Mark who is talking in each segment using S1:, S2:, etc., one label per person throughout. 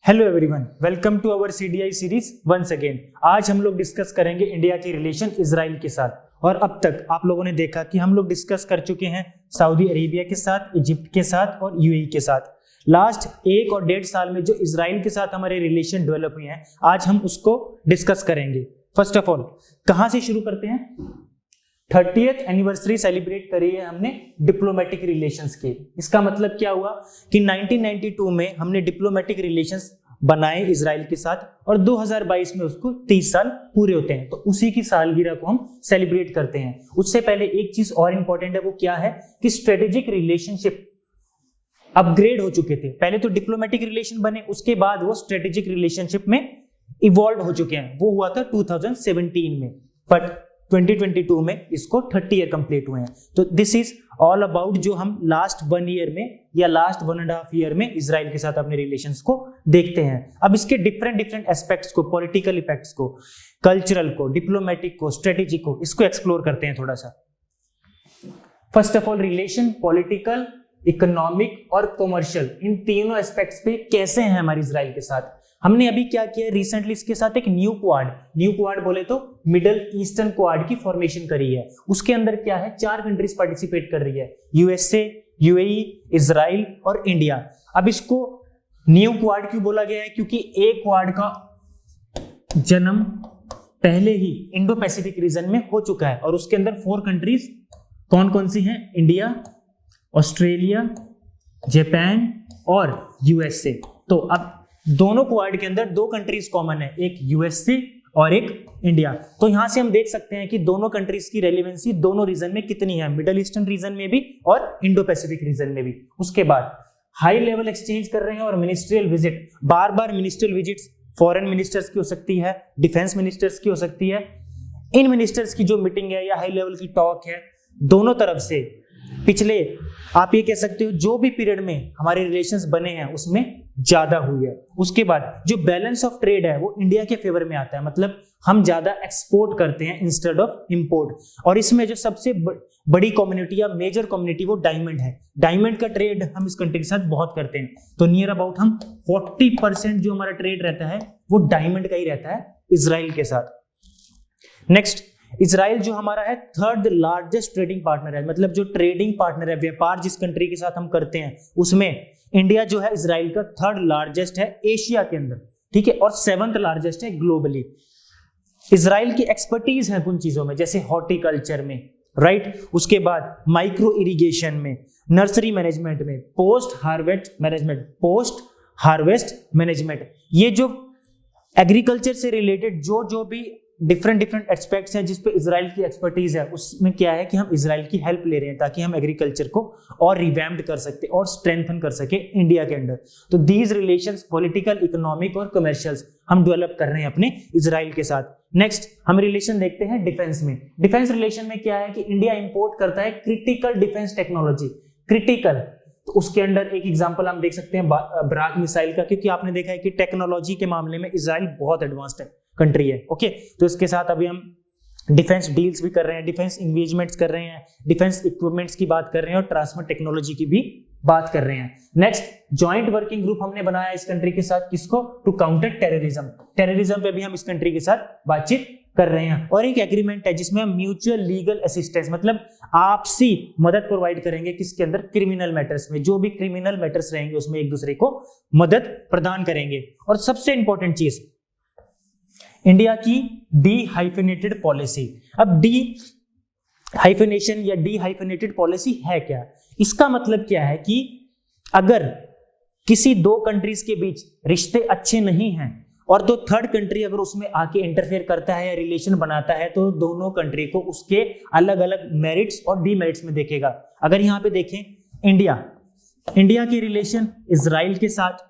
S1: Hello everyone, welcome to our CDI series once again. आज हम लोग डिस्कस करेंगे इंडिया की रिलेशन इजराइल के साथ। और अब तक आप लोगों ने देखा कि हम लोग डिस्कस कर चुके हैं सऊदी अरेबिया के साथ, इजिप्ट के साथ और यूएई के साथ। लास्ट 1 और 1.5 साल में जो इजराइल के साथ हमारे रिलेशन डेवलप हुए हैं, आज हम उसको डिस्कस करेंगे। फर्स्ट ऑफ ऑल कहां से शुरू करते हैं? 30th एनिवर्सरी सेलिब्रेट करी है हमने डिप्लोमेटिक रिलेशंस की। इसका मतलब क्या हुआ कि 1992 में हमने डिप्लोमेटिक रिलेशंस बनाए इजराइल के साथ और 2022 में उसको 30 साल पूरे होते हैं, तो उसी की सालगिरह को हम सेलिब्रेट करते हैं। उससे पहले एक चीज और इंपॉर्टेंट है, वो क्या है कि स्ट्रेटेजिक रिलेशनशिप अपग्रेड हो चुके थे। पहले तो डिप्लोमेटिक रिलेशन बने, उसके बाद वो स्ट्रेटेजिक रिलेशनशिप में इवॉल्व हो चुके हैं। वो हुआ था 2017 में, बट 2022 में इसको 30 ईयर कंप्लीट हुए हैं। तो दिस इज ऑल अबाउट जो हम लास्ट 1 ईयर में या लास्ट 1.5 ईयर में इजराइल के साथ अपने रिलेशंस को देखते हैं। अब इसके डिफरेंट एस्पेक्ट्स को, पॉलिटिकल इफेक्ट्स को, कल्चरल को, डिप्लोमेटिक को, स्ट्रेटेजी को, इसको एक्सप्लोर करते हैं थोड़ा सा। First of all relation political, economic और कॉमर्शियल, इन तीनों एस्पेक्ट्स पे कैसे हैं हमारे इजराइल के साथ। हमने अभी क्या किया, रिसेंटली इसके साथ एक न्यू क्वाड बोले तो मिडल ईस्टर्न क्वाड की फॉर्मेशन करी है। उसके अंदर क्या है, 4 कंट्रीज पार्टिसिपेट कर रही है, यूएसए, यूएई, इजराइल और इंडिया। अब इसको न्यू क्वाड क्यों बोला गया है? क्योंकि एक क्वाड का जन्म पहले ही इंडो पैसिफिक रीजन में हो चुका है और उसके अंदर 4 कंट्रीज कौन कौन सी हैं? इंडिया, ऑस्ट्रेलिया, जापान और यूएसए। तो अब दोनों क्वाड के अंदर 2 कंट्रीज कॉमन है, एक यूएसए और एक इंडिया। तो यहां से हम देख सकते हैं कि दोनों कंट्रीज की रेलेवेंसी दोनों रीजन में कितनी है, मिडल ईस्टर्न रीजन में भी और इंडो पैसिफिक रीजन में भी। उसके बाद हाई लेवल एक्सचेंज कर रहे हैं और मिनिस्ट्रियल विजिट, बार बार मिनिस्ट्रियल विजिट्स फॉरेन मिनिस्टर्स की हो सकती है, डिफेंस मिनिस्टर्स की हो सकती है। इन मिनिस्टर्स की जो मीटिंग है या हाई लेवल की टॉक है, दोनों तरफ से पिछले आप ये कह सकते हो जो भी पीरियड में हमारे रिलेशंस बने हैं उसमें ज्यादा हुई है। उसके बाद जो बैलेंस ऑफ ट्रेड है वो इंडिया के फेवर में आता है, मतलब हम ज्यादा एक्सपोर्ट करते हैं इंस्टेड ऑफ इंपोर्ट। और इसमें जो सबसे बड़ी कम्युनिटी या मेजर कम्युनिटी वो डायमंड है। डायमंड का ट्रेड हम इस कंट्री के साथ बहुत करते हैं, तो नियर अबाउट हम 40% जो हमारा ट्रेड रहता है वो डायमंड का ही रहता है इजराइल के साथ। नेक्स्ट, इजराइल जो हमारा है 3rd लार्जेस्ट ट्रेडिंग पार्टनर है, मतलब जो ट्रेडिंग पार्टनर है, व्यापार जिस कंट्री के साथ हम करते हैं उसमें इंडिया जो है इजराइल का 3rd लार्जेस्ट है एशिया के अंदर, ठीक है, और 7th लार्जेस्ट है ग्लोबली। इजराइल की एक्सपर्टीज है कुछ चीजों में, जैसे हॉर्टिकल्चर में, राइट, उसके बाद माइक्रो इरिगेशन में, नर्सरी मैनेजमेंट में, पोस्ट हार्वेस्ट मैनेजमेंट। ये जो एग्रीकल्चर से रिलेटेड जो भी डिफरेंट एस्पेक्ट्स हैं जिस पे इजराइल की एक्सपर्टीज है, उसमें क्या है कि हम इजराइल की हेल्प ले रहे हैं ताकि हम एग्रीकल्चर को और रिवैम्प्ड कर सकते और स्ट्रेंथन कर सके इंडिया के अंदर। तो दीज रिलेशंस पॉलिटिकल, इकोनॉमिक और कमर्शियल्स हम डेवलप कर रहे हैं अपने इजराइल के साथ। नेक्स्ट हम रिलेशन देखते हैं डिफेंस में। डिफेंस रिलेशन में क्या है कि इंडिया इंपोर्ट करता है क्रिटिकल डिफेंस टेक्नोलॉजी। क्रिटिकल, तो उसके अंदर एक एग्जांपल हम देख सकते हैं ब्राक मिसाइल का, क्योंकि आपने देखा है कि टेक्नोलॉजी के मामले में इजराइल बहुत एडवांस्ड है कंट्री है। ओके, तो इसके साथ अभी हम डिफेंस डील्स भी कर रहे हैं, डिफेंस इंगेजमेंट्स कर रहे हैं, डिफेंस इक्विपमेंट्स की बात कर रहे हैं और ट्रांसफर टेक्नोलॉजी की भी बात कर रहे हैं। नेक्स्ट, जॉइंट वर्किंग ग्रुप हमने बनाया इस कंट्री के साथ, किसको? टू काउंटर टेररिज्म पे भी हम इस कंट्री के साथ बातचीत कर रहे हैं। और एक एग्रीमेंट है जिसमें हम म्यूचुअल लीगल असिस्टेंस, मतलब आपसी मदद प्रोवाइड करेंगे, किसके अंदर? क्रिमिनल मैटर्स में। जो भी क्रिमिनल मैटर्स रहेंगे उसमें एक दूसरे को मदद प्रदान करेंगे। और सबसे इंपॉर्टेंट चीज, इंडिया की डी-हाइफेनेटेड पॉलिसी। अब डी-हाइफेनेशन या डी-हाइफेनेटेड पॉलिसी है क्या? इसका मतलब क्या है कि अगर किसी 2 कंट्रीज के बीच रिश्ते अच्छे नहीं हैं और तो 3rd कंट्री अगर उसमें आके इंटरफेयर करता है या रिलेशन बनाता है, तो दोनों कंट्री को उसके अलग अलग मेरिट्स और डीमेरिट्स में देखेगा। अगर यहां पे देखें, इंडिया की रिलेशन इजराइल के साथ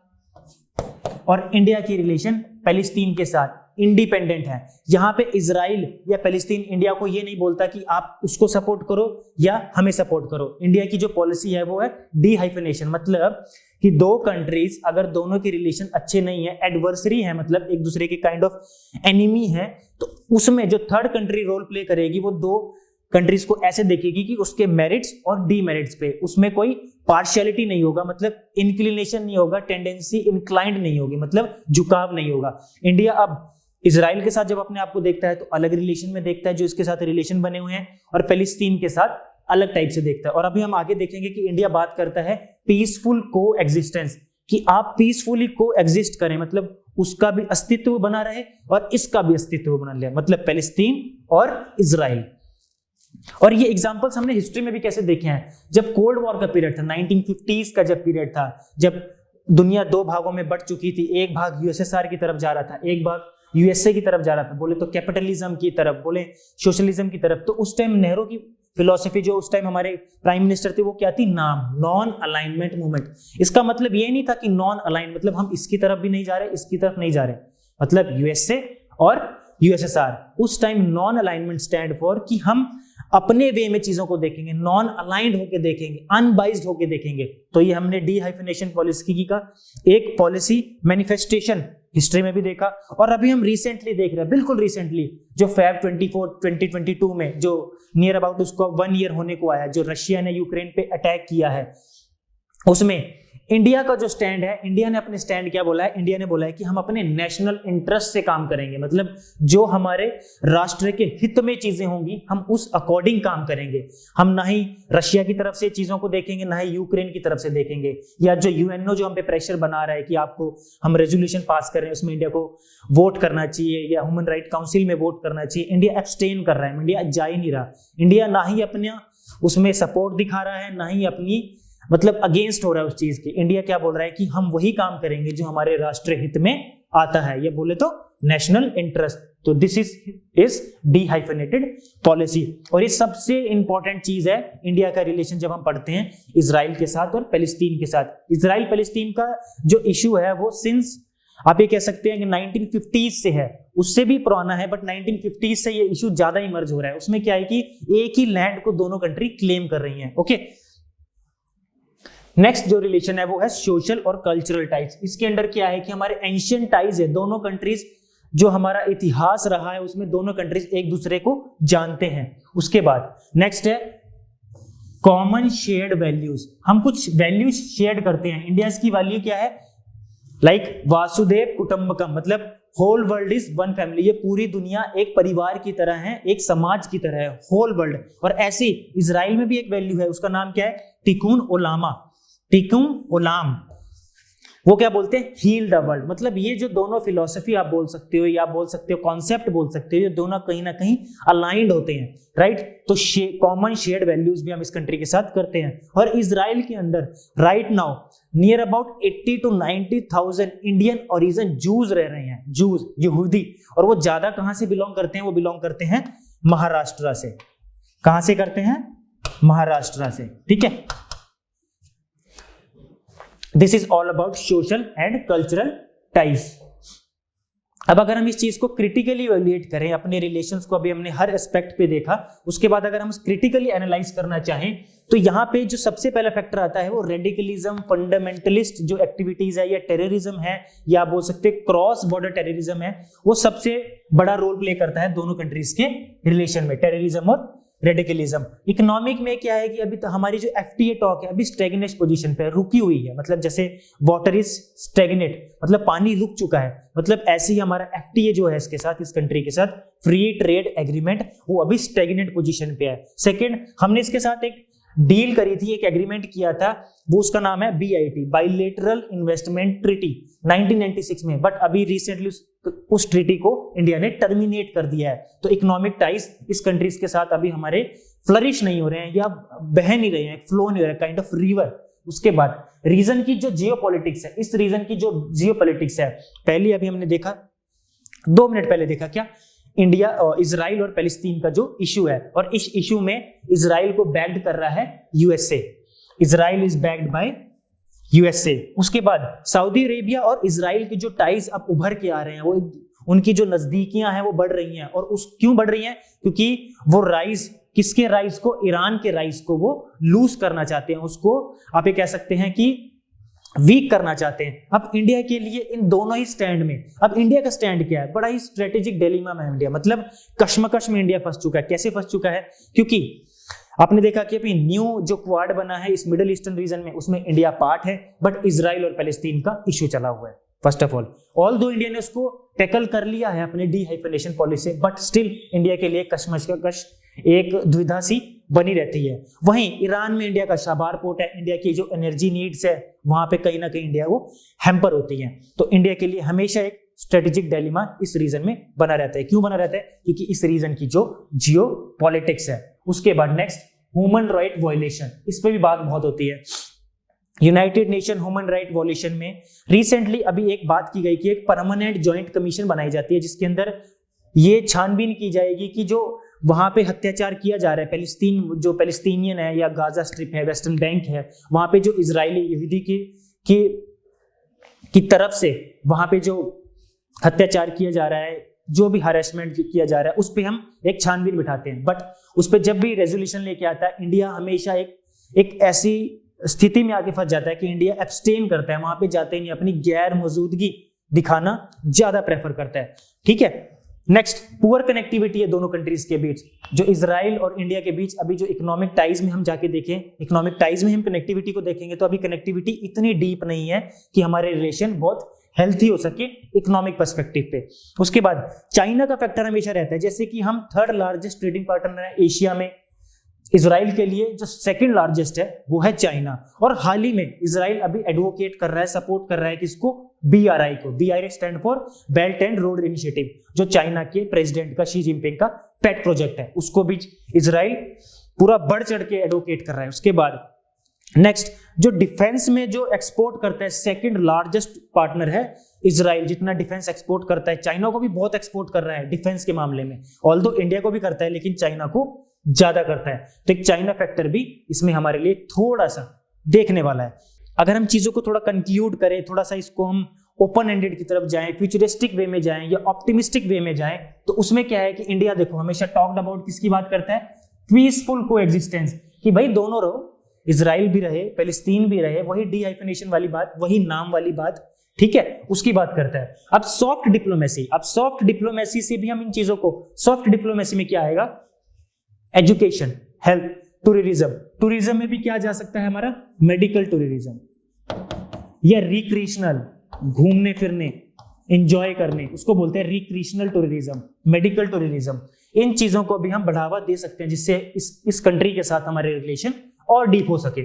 S1: और इंडिया की रिलेशन पैलेस्टीन के साथ इंडिपेंडेंट है। यहां पे इजराइल या पैलेस्टीन इंडिया को ये नहीं बोलता कि आप उसको सपोर्ट करो या हमें सपोर्ट करो। इंडिया की जो पॉलिसी है वो है डी-हाइफेनेशन, मतलब कि 2 कंट्रीज अगर दोनों के रिलेशन अच्छे नहीं है, एडवर्सरी है, मतलब एक दूसरे के काइंड ऑफ एनिमी है, तो उसमें जो 3rd कंट्री रोल प्ले करेगी वो 2 कंट्रीज को ऐसे देखेगी कि उसके मेरिट्स और डीमेरिट्स पे उसमें कोई पार्शियलिटी नहीं होगा, मतलब इंक्लिनेशन नहीं होगा, टेंडेंसी इंक्लाइंड नहीं होगी, मतलब झुकाव नहीं होगा। इंडिया अब इजराइल के साथ जब अपने आप को देखता है तो अलग रिलेशन में देखता है जो इसके साथ रिलेशन बने हुए हैं, और फिलिस्तीन के साथ अलग टाइप से देखता है। और अभी हम आगे देखेंगे कि इंडिया बात करता है पीसफुल को एग्जिस्टेंस, कि आप पीसफुली को एग्जिस्ट करें, मतलब उसका भी अस्तित्व बना रहे और इसका भी अस्तित्व बना रहे, मतलब फिलिस्तीन और इजराइल। और ये एग्जांपल्स हमने हिस्ट्री में भी कैसे देखे हैं। जब कोल्ड वॉर का पीरियड था, 1950s का जब पीरियड था, जब दुनिया दो भागों में बट चुकी थी, एक भाग यूएसएसआर की तरफ जा रहा था, एक भाग यूएसए की तरफ जा रहा था, बोले तो कैपिटलिज्म की तरफ, बोले सोशलिज्म की तरफ। तो उस टाइम नेहरू की फिलॉसफी, जो उस टाइम हमारे प्राइम मिनिस्टर थे, वो क्या थी? नाम, नॉन अलाइनमेंट मूवमेंट। इसका मतलब ये नहीं था कि नॉन अलाइन मतलब हम इसकी तरफ भी नहीं जा रहे, इसकी तरफ नहीं जा रहे, मतलब यूएसए और यूएसएसआर उस time non alignment stand for कि हम अपने वे में चीजों को देखेंगे, नॉन अलाइंड होकर देखेंगे, अनबाइज्ड होकर देखेंगे। तो ये हमने डी-हाइफिनेशन पॉलिसी का एक पॉलिसी मैनिफेस्टेशन हिस्ट्री में भी देखा। और अभी हम रिसेंटली देख रहे हैं, बिल्कुल रिसेंटली, जो Feb 24, 2022 में जो नियर अबाउट उसको 1 ईयर होने को आया, जो रशिया ने यूक्रेन पे अटैक किया है, उसमें इंडिया का जो स्टैंड है, इंडिया ने अपने स्टैंड क्या बोला है? इंडिया ने बोला है कि हम अपने नेशनल इंटरेस्ट से काम करेंगे, मतलब जो हमारे राष्ट्र के हित में चीजें होंगी हम उस अकॉर्डिंग काम करेंगे। हम ना ही रशिया की तरफ से चीजों को देखेंगे, ना ही यूक्रेन की तरफ से देखेंगे, या जो यूएनओ जो हम पे प्रेशर बना रहा है कि आपको हम रेजोल्यूशन पास कर रहे हैं उसमें इंडिया को वोट करना चाहिए या ह्यूमन राइट काउंसिल में वोट करना चाहिए, इंडिया एब्सटेन कर रहा है, इंडिया जा ही नहीं रहा। इंडिया ना ही अपना उसमें सपोर्ट दिखा रहा है, ना ही अपनी मतलब अगेंस्ट हो रहा है उस चीज के। इंडिया क्या बोल रहा है कि हम वही काम करेंगे जो हमारे राष्ट्रीय हित में आता है, ये बोले तो नेशनल इंटरेस्ट। तो दिस इज डी-हाइफिनेटेड पॉलिसी। और ये सबसे इंपॉर्टेंट चीज है इंडिया का रिलेशन जब हम पढ़ते हैं इजराइल के साथ और फिलिस्तीन के साथ। इजराइल फिलिस्तीन का जो इशू है वो सिंस आप ये कह सकते हैं कि 1950s से है, उससे भी पुराना है, बट 1950s से ये इशू ज्यादा इमर्ज हो रहा है। उसमें क्या है कि एक ही लैंड को दोनों कंट्री क्लेम कर रही हैं। ओके, नेक्स्ट जो रिलेशन है वो है सोशल और कल्चरल टाइज। इसके अंदर क्या है कि हमारे एंशिएंट टाइज है, दोनों कंट्रीज जो हमारा इतिहास रहा है उसमें दोनों कंट्रीज एक दूसरे को जानते हैं। उसके बाद नेक्स्ट है कॉमन शेयर्ड वैल्यूज। हम कुछ वैल्यूज शेयर करते हैं। इंडिया की वैल्यू क्या है? लाइक वासुदेव कुटुंबकम, मतलब whole world is one family. ये पूरी दुनिया एक परिवार की तरह है, एक समाज की तरह है, होल वर्ल्ड। और ऐसी इजराइल में भी एक वैल्यू है, उसका नाम क्या है? टिकुन ओलामा, टिकुन ओलाम। वो क्या बोलते हैं? Heal the world. मतलब ये जो दोनों फिलॉसफी आप बोल सकते हो या बोल सकते हो कॉन्सेप्ट बोल सकते हो, ये दोनों कहीं ना कहीं अलाइंड होते हैं, राइट? तो कॉमन शेयर्ड वैल्यूज भी हम इस कंट्री के साथ करते हैं। और इजराइल के अंदर right now near about 80 to 90,000 Indian origin Jews रह रहे हैं, जूज, यहूदी। और वो ज्यादा कहां से बिलोंग करते हैं? वो बिलोंग करते हैं महाराष्ट्र से। कहां से करते हैं? महाराष्ट्र से, ठीक है। This is all about social and cultural ties. अब अगर हम इस चीज को क्रिटिकली इवैल्यूएट करें, अपने रिलेशंस को अभी हमने हर एस्पेक्ट पे देखा, उसके बाद अगर हम क्रिटिकली एनालाइज करना चाहें तो यहाँ पे जो सबसे पहला फैक्टर आता है वो रेडिकलिज्म, फंडामेंटलिस्ट जो एक्टिविटीज है, या टेररिज्म है, या बोल सकते हैं क्रॉस बॉर्डर टेररिज्म है, वो सबसे बड़ा रोल प्ले करता है दोनों कंट्रीज के रिलेशन में, टेररिज्म और रेडिकलिज्म। इकोनॉमिक में क्या है कि अभी तो हमारी जो एफटीए टॉक है अभी स्टैग्नेट पोजीशन पे रुकी हुई है, मतलब जैसे वाटर इज स्टैग्नेट, मतलब पानी रुक चुका है, मतलब ऐसे ही हमारा एफटीए जो है इसके साथ, इस कंट्री के साथ फ्री ट्रेड एग्रीमेंट, वो अभी स्टैग्नेट पोजीशन पे है। सेकंड, हमने इसके साथ एक डील करी थी, एक एग्रीमेंट किया था, वो उसका नाम है BIT, बाइलेटरल इन्वेस्टमेंट ट्रीटी, 1996 में, बट अभी रिसेंटली उस ट्रीटी को इंडिया ने टर्मिनेट कर दिया है। तो इकोनॉमिक टाइज इस कंट्रीज के साथ अभी हमारे फ्लरिश नहीं हो रहे हैं या बह नहीं रहे हैं, फ्लो नहीं हो रहा है, काइंड ऑफ रिवर। उसके बाद रीजन की जो जियोपॉलिटिक्स है, इस रीजन की जो जियोपॉलिटिक्स है, पहले अभी हमने देखा 2 मिनट पहले देखा क्या, इंडिया और इजराइल और पैलेस्टीन का जो इशू है, और इस इशू में इजराइल को बैक्ड कर रहा है USA. Israel is backed by USA. उसके बाद सऊदी अरेबिया और इजराइल की जो टाइज अब उभर के आ रहे हैं, वो उनकी जो नजदीकियां हैं वो बढ़ रही हैं। और उस क्यों बढ़ रही हैं? क्योंकि वो राइज, किसके राइज को? ईरान के राइज को वो लूज करना चाहते हैं। उसको आप ये कह सकते हैं कि वीक करना चाहते हैं। अब इंडिया के लिए इन दोनों ही स्टैंड में, अब इंडिया का स्टैंड क्या है, बड़ा ही स्ट्रेटेजिक डिलेमा में इंडिया, मतलब कश्मकश में इंडिया फंस चुका है। कैसे फंस चुका है, क्योंकि आपने देखा कि अभी न्यू जो क्वाड बना है इस मिडिल ईस्टर्न रीजन में, उसमें इंडिया पार्ट है, बट इजराइल और पैलेस्टीन का इश्यू चला हुआ है। फर्स्ट ऑफ ऑल दो इंडिया ने उसको टैकल कर लिया है अपने डीहाइफिनेशन पॉलिसी, बट स्टिल इंडिया के लिए कश्मकश एक द्विधा सी बनी रहती है। वहीं ईरान में इंडिया का शाबार पोर्ट है, इंडिया की जो एनर्जी नीड्स है वहां पे कहीं ना कहीं इंडिया वो हैम्पर होती है। तो इंडिया के लिए हमेशा एक स्ट्रेटेजिक डिलेमा इस रीजन में बना रहता है। क्यों बना रहता है, क्योंकि इस रीजन की जो जियो पॉलिटिक्स है। उसके बाद नेक्स्ट ह्यूमन राइट वायलेशन, इस पे भी बात बहुत होती है। United nation human right violation में रिसेंटली अभी एक बात की गई कि एक परमानेंट ज्वाइंट कमीशन बनाई जाती है, जिसके अंदर ये छानबीन की जाएगी कि जो वहां पे अत्याचार किया जा रहा है, पैलेस्टीन जो पैलेस्टीनियन है या गाजा स्ट्रिप है, वेस्टर्न बैंक है, वहां पे जो इजरायली यहूदी की तरफ से वहां पे जो अत्याचार किया जा रहा है, जो भी हरेसमेंट किया जा रहा है, उस पर हम एक छानबीन बिठाते हैं। बट उस पर जब भी रेजोल्यूशन लेके आता है, इंडिया हमेशा एक ऐसी स्थिति में आके फंस जाता है कि इंडिया एब्सटेन करता है, वहां पे जाते नहीं, अपनी गैर मौजूदगी दिखाना ज्यादा प्रेफर करता है। ठीक है, नेक्स्ट पुअर कनेक्टिविटी है दोनों कंट्रीज के बीच, जो इजराइल और इंडिया के बीच अभी जो इकोनॉमिक टाइज में हम जाके देखें, इकोनॉमिक टाइज में हम कनेक्टिविटी को देखेंगे तो अभी कनेक्टिविटी इतनी डीप नहीं है कि हमारे रिलेशन बहुत हेल्थी हो सके इकोनॉमिक पर्सपेक्टिव पे। उसके बाद चाइना का फैक्टर हमेशा रहता है, जैसे कि हम थर्ड लार्जेस्ट ट्रेडिंग पार्टनर है एशिया में, इजराइल के लिए जो सेकंड लार्जेस्ट है वो है चाइना। और हाल ही में इजराइल अभी एडवोकेट कर रहा है, सपोर्ट कर रहा है किसको, BRI को। BRI stand for belt and road initiative, जो चाइना के प्रेसिडेंट का शी जिनपिंग का पेट प्रोजेक्ट है, उसको भी इजराइल पूरा बढ़ चढ़ के एडवोकेट कर रहा है। उसके बाद नेक्स्ट जो डिफेंस में जो एक्सपोर्ट करता है, सेकंड लार्जेस्ट पार्टनर है इजराइल। जितना डिफेंस एक्सपोर्ट करता है, चाइना को भी बहुत एक्सपोर्ट कर रहा है डिफेंस के मामले में, ऑल्दो इंडिया को भी करता है लेकिन चाइना को ज्यादा करता है। तो एक चाइना फैक्टर भी इसमें हमारे लिए थोड़ा सा देखने वाला है। अगर हम चीजों को थोड़ा कंक्लूड करें, थोड़ा सा इसको हम ओपन एंडेड की तरफ जाएं, फ्यूचरिस्टिक वे में जाएं या ऑप्टिमिस्टिक वे में जाएं, तो उसमें क्या है कि इंडिया देखो हमेशा टॉक्ड अबाउट किसकी बात करता है, पीसफुल कोएग्जिस्टेंस, कि भाई दोनों रहो, इजराइल भी रहे, पैलेस्टीन भी रहे, वही डीहाइफिनेशन वाली बात, वही नाम वाली बात, ठीक है, उसकी बात करता है। अब सॉफ्ट डिप्लोमेसी, अब सॉफ्ट डिप्लोमेसी से भी हम इन चीजों को, सॉफ्ट डिप्लोमेसी में क्या आएगा, एजुकेशन, हेल्थ, टूरिज्म। टूरिज्म में भी क्या जा सकता है हमारा, मेडिकल टूरिज्म या रिक्रिएशनल, घूमने फिरने, एंजॉय करने, उसको बोलते हैं रिक्रिएशनल टूरिज्म, मेडिकल टूरिज्म। इन चीजों को भी हम बढ़ावा दे सकते हैं जिससे इस कंट्री के साथ हमारे रिलेशन और डीप हो सके।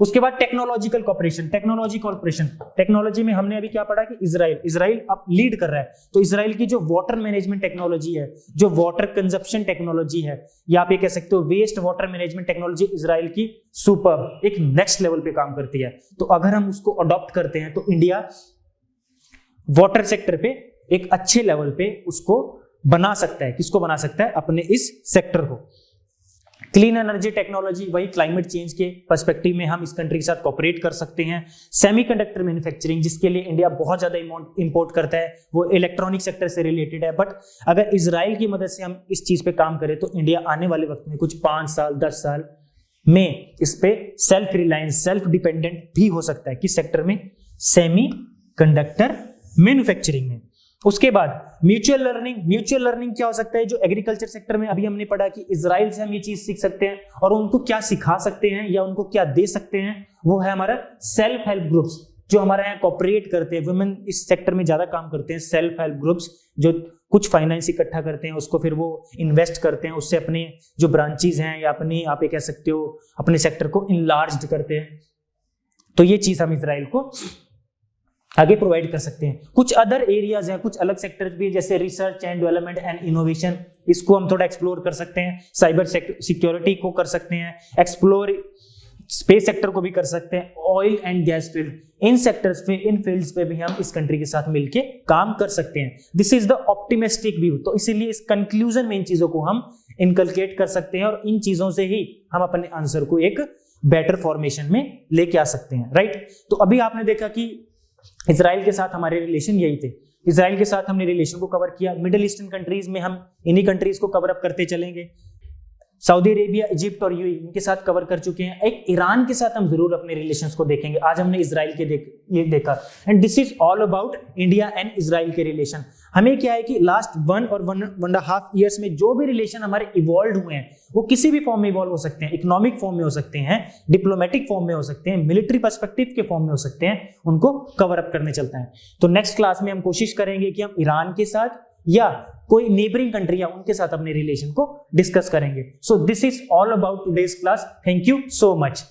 S1: उसके बाद technological corporation, technology corporation, technology में हमने अभी क्या पढ़ा कि इजराइल अब लीड कर रहा है। तो इजराइल की जो वाटर मैनेजमेंट टेक्नोलॉजी है, जो वाटर कंजप्शन टेक्नोलॉजी है, या आप ये कह सकते हो waste water management technology, Israel की सुपर एक नेक्स्ट लेवल पे काम करती है। तो अगर हम उसको अडॉप्ट करते हैं तो इंडिया वाटर सेक्टर पे एक अच्छे लेवल पे उसको बना सकता है। किसको बना सकता है, अपने इस सेक्टर को। क्लीन एनर्जी टेक्नोलॉजी, वही क्लाइमेट चेंज के पर्सपेक्टिव में हम इस कंट्री के साथ कोऑपरेट कर सकते हैं। सेमीकंडक्टर मैन्युफैक्चरिंग, जिसके लिए इंडिया बहुत ज्यादा इंपोर्ट करता है, वो इलेक्ट्रॉनिक सेक्टर से रिलेटेड है। बट अगर इजराइल की मदद से हम इस चीज पे काम करें तो इंडिया आने वाले वक्त में कुछ 5 साल 10 साल में इस पे सेल्फ रिलायंस, सेल्फ डिपेंडेंट भी हो सकता है। किस सेक्टर में, सेमी कंडक्टर मैन्युफैक्चरिंग में। उसके बाद म्यूचुअल लर्निंग, म्यूचुअल लर्निंग क्या हो सकता है, जो एग्रीकल्चर सेक्टर में अभी हमने पढ़ा कि इजराइल से हम ये चीज सीख सकते हैं और उनको क्या सिखा सकते हैं या उनको क्या दे सकते हैं, वो है हमारा सेल्फ हेल्प ग्रुप्स, जो हमारे यहाँ कॉपरेट करते हैं। वुमेन इस सेक्टर में ज्यादा काम करते हैं। सेल्फ हेल्प ग्रुप्स जो कुछ फाइनेंस इकट्ठा करते हैं, उसको फिर वो इन्वेस्ट करते हैं, उससे अपने जो ब्रांचेज हैं या अपनी, आप ये कह सकते हो, अपने सेक्टर को इनलार्ज करते हैं। तो ये चीज हम इजराइल को आगे प्रोवाइड कर सकते हैं। कुछ अदर एरियाज हैं, कुछ अलग सेक्टर्स भी, जैसे research and development and innovation, इसको हम थोड़ा एक्सप्लोर कर सकते हैं। साइबर सिक्योरिटी को कर सकते हैं एक्सप्लोर, स्पेस सेक्टर को भी कर सकते हैं, oil and gas field, in sectors पे, इन फील्ड्स पे भी हम इस कंट्री के साथ मिलके काम कर सकते हैं। This is the optimistic view. तो इसीलिए इस कंक्लूजन में इन चीजों को हम इनकलकेट कर सकते हैं और इन चीजों से ही हम अपने आंसर को एक बेटर फॉर्मेशन में लेके आ सकते हैं, राइट। तो अभी आपने देखा कि इजराइल के साथ हमारे रिलेशन यही थे। इजराइल के साथ हमने रिलेशन को कवर किया। मिडिल ईस्टर्न कंट्रीज में हम इन्हीं कंट्रीज को कवर अप करते चलेंगे। सऊदी अरेबिया, इजिप्ट और यूएई इनके साथ कवर कर चुके हैं। एक ईरान के साथ हम जरूर अपने रिलेशंस को देखेंगे। आज हमने इजराइल के ये देखा। And this is all about India and Israel के रिलेशन। हमें क्या है कि लास्ट 1 और 1.5 ईयर्स में जो भी रिलेशन हमारे इवॉल्व हुए हैं वो किसी भी फॉर्म में इवॉल्व हो सकते हैं। इकोनॉमिक फॉर्म में हो सकते हैं, डिप्लोमेटिक फॉर्म में हो सकते हैं, मिलिट्री पर्सपेक्टिव के फॉर्म में हो सकते हैं, उनको कवर अप करने चलते हैं। तो नेक्स्ट क्लास में हम कोशिश करेंगे कि हम ईरान के साथ या कोई नेबरिंग कंट्री या उनके साथ अपने रिलेशन को डिस्कस करेंगे। So this is all about today's class. Thank you so much.